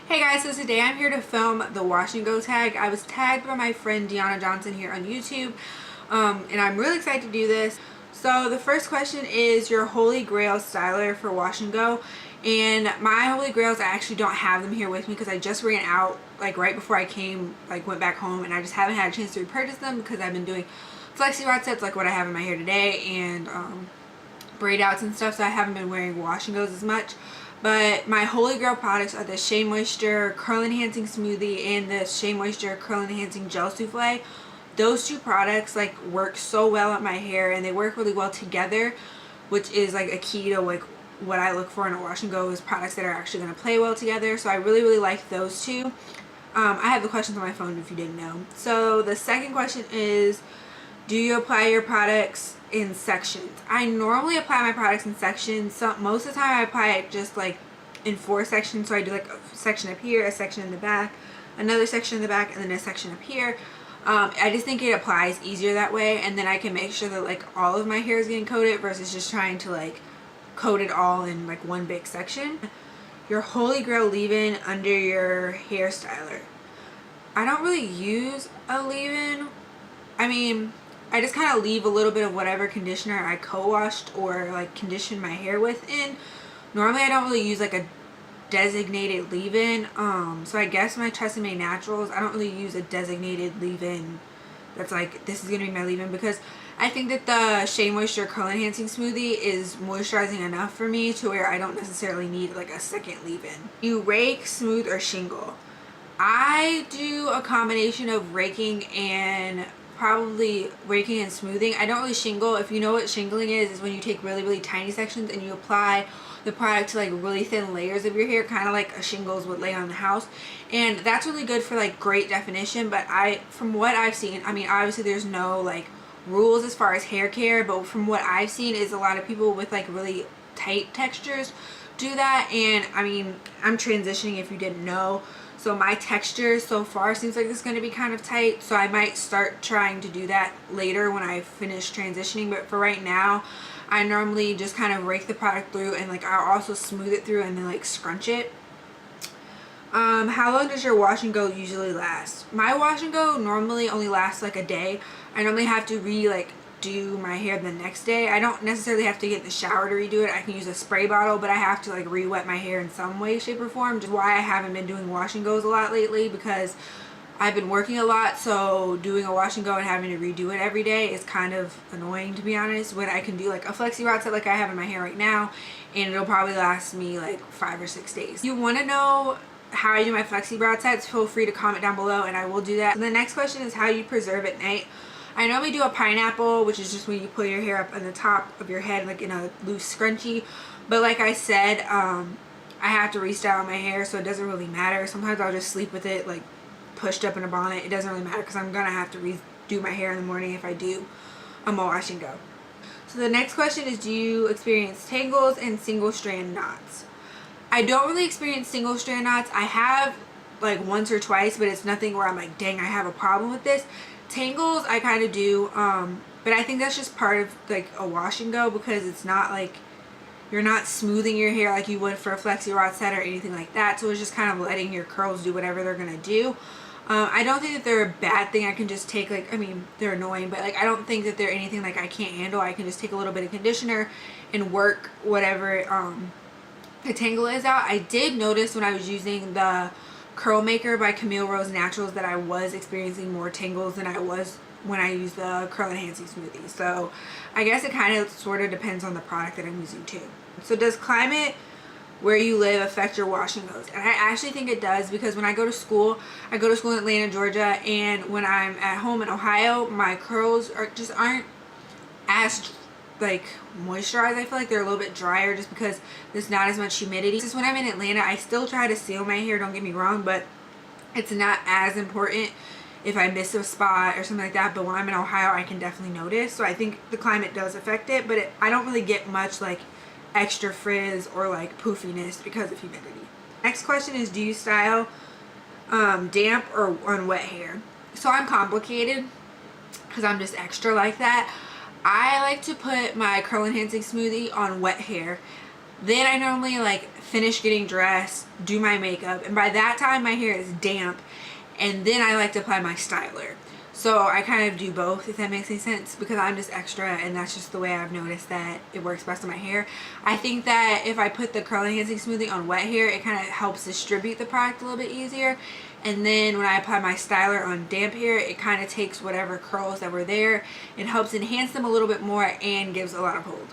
Hey guys, so today I'm here to film the wash and go tag. I was tagged by my friend Deanna Johnson here on YouTube, and I'm really excited to do this. So the first question is your holy grail styler for wash and go, and my holy grails, I actually don't have them here with me because I just ran out like right before I went back home, and I just haven't had a chance to repurchase them because I've been doing flexi rod sets like what I have in my hair today and braid outs and stuff, so I haven't been wearing wash and goes as much. But my holy grail products are the Shea Moisture Curl Enhancing Smoothie and the Shea Moisture Curl Enhancing Gel Souffle. Those two products like work so well on my hair, and they work really well together, which is like a key to like what I look for in a wash and go, is products that are actually going to play well together. So I really like those two. I have the questions on my phone if you didn't know. So the second question is, do you apply your products in sections? I normally apply my products in sections. So most of the time I apply it just like in 4 sections. So I do like a section up here, a section in the back, another section in the back, and then a section up here. I just think it applies easier that way, and then I can make sure that like all of my hair is getting coated versus just trying to like coat it all in like one big section. Your holy grail leave-in under your hair styler. I don't really use a leave-in. I mean, I just kind of leave a little bit of whatever conditioner I co-washed or like conditioned my hair with in. Normally I don't really use like a designated leave-in. So I guess my Tresemme Naturals, I don't really use a designated leave-in that's like, this is going to be my leave-in, because I think that the Shea Moisture Curl Enhancing Smoothie is moisturizing enough for me to where I don't necessarily need like a second leave-in. You rake, smooth, or shingle? I do a combination of raking and probably raking and smoothing. I don't really shingle. If you know what shingling is when you take really tiny sections and you apply the product to like really thin layers of your hair, kind of like a shingles would lay on the house, and that's really good for like great definition. But from what I've seen, I mean obviously there's no like rules as far as hair care, but from what I've seen is a lot of people with like really tight textures do that. And I mean, I'm transitioning if you didn't know, so my texture so far seems like it's going to be kind of tight, so I might start trying to do that later when I finish transitioning. But for right now, I normally just kind of rake the product through, and like I'll also smooth it through and then like scrunch it. How long does your wash and go usually last? My wash and go normally only lasts like a day. I normally have to do my hair the next day. I don't necessarily have to get in the shower to redo it. I can use a spray bottle, but I have to like re-wet my hair in some way, shape, or form. Just why I haven't been doing wash and goes a lot lately, because I've been working a lot, so doing a wash and go and having to redo it every day is kind of annoying, to be honest, when I can do like a flexi rod set like I have in my hair right now, and it'll probably last me like 5 or 6 days. You want to know how I do my flexi rod sets? Feel free to comment down below and I will do that. And the next question is how you preserve at night. I normally do a pineapple, which is just when you pull your hair up on the top of your head like in a loose scrunchie. But like I said, I have to restyle my hair, so it doesn't really matter. Sometimes I'll just sleep with it like pushed up in a bonnet. It doesn't really matter because I'm gonna have to redo my hair in the morning if I do a wash and go. So the next question is, do you experience tangles and single strand knots? I don't really experience single strand knots. I have like once or twice, but it's nothing where I'm like, dang, I have a problem with this. Tangles I kind of do, but I think that's just part of like a wash and go, because it's not like you're not smoothing your hair like you would for a flexi rod set or anything like that. So it's just kind of letting your curls do whatever they're gonna do. I don't think that they're a bad thing. I can just take like, I mean, they're annoying, but like I don't think that they're anything like I can't handle. I can just take a little bit of conditioner and work whatever the tangle is out. I did notice when I was using the Curl Maker by Camille Rose Naturals that I was experiencing more tangles than I was when I used the Curl Enhancing Smoothie. So I guess it kind of sort of depends on the product that I'm using too. So does climate where you live affect your wash and goes? And I actually think it does, because when I go to school in Atlanta, Georgia, and when I'm at home in Ohio, my curls aren't as like moisturized. I feel like they're a little bit drier just because there's not as much humidity. Just when I'm in Atlanta, I still try to seal my hair, don't get me wrong, but it's not as important if I miss a spot or something like that. But when I'm in Ohio, I can definitely notice. So I think the climate does affect it, but I don't really get much like extra frizz or like poofiness because of humidity. Next question is, do you style damp or on wet hair? So I'm complicated because I'm just extra like that. I like to put my curl enhancing smoothie on wet hair. Then I normally like finish getting dressed, do my makeup, and by that time my hair is damp, and then I like to apply my styler. So I kind of do both, if that makes any sense, because I'm just extra and that's just the way I've noticed that it works best on my hair. I think that if I put the curl enhancing smoothie on wet hair, it kind of helps distribute the product a little bit easier. And then when I apply my styler on damp hair, it kind of takes whatever curls that were there and helps enhance them a little bit more and gives a lot of hold.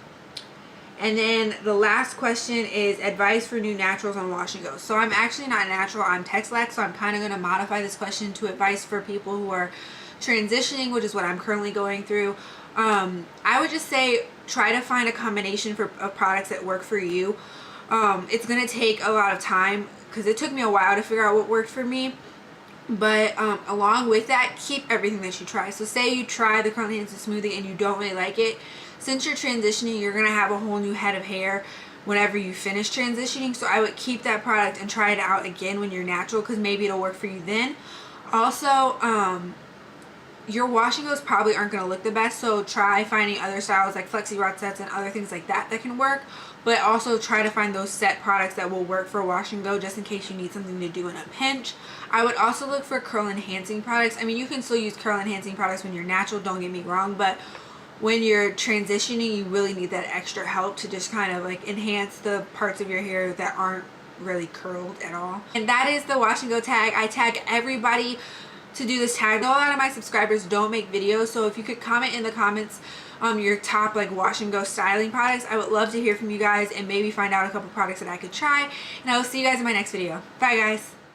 And then the last question is advice for new naturals on wash and go. So I'm actually not natural, I'm Texlac, so I'm kind of going to modify this question to advice for people who are transitioning, which is what I'm currently going through. I would just say try to find a combination of products that work for you. It's going to take a lot of time because it took me a while to figure out what worked for me. But along with that, keep everything that you try. So say you try the curl enhancing smoothie and you don't really like it. Since you're transitioning, you're going to have a whole new head of hair whenever you finish transitioning. So I would keep that product and try it out again when you're natural, because maybe it'll work for you then. Also, your wash and goes probably aren't going to look the best, so try finding other styles like flexi rod sets and other things like that that can work. But also try to find those set products that will work for wash and go, just in case you need something to do in a pinch. I would also look for curl enhancing products. I mean, you can still use curl enhancing products when you're natural, don't get me wrong, but when you're transitioning, you really need that extra help to just kind of like enhance the parts of your hair that aren't really curled at all. And that is the wash and go tag. I tag everybody to do this tag. A lot of my subscribers don't make videos, so if you could comment in the comments your top like wash and go styling products, I would love to hear from you guys and maybe find out a couple products that I could try. And I will see you guys in my next video. Bye guys.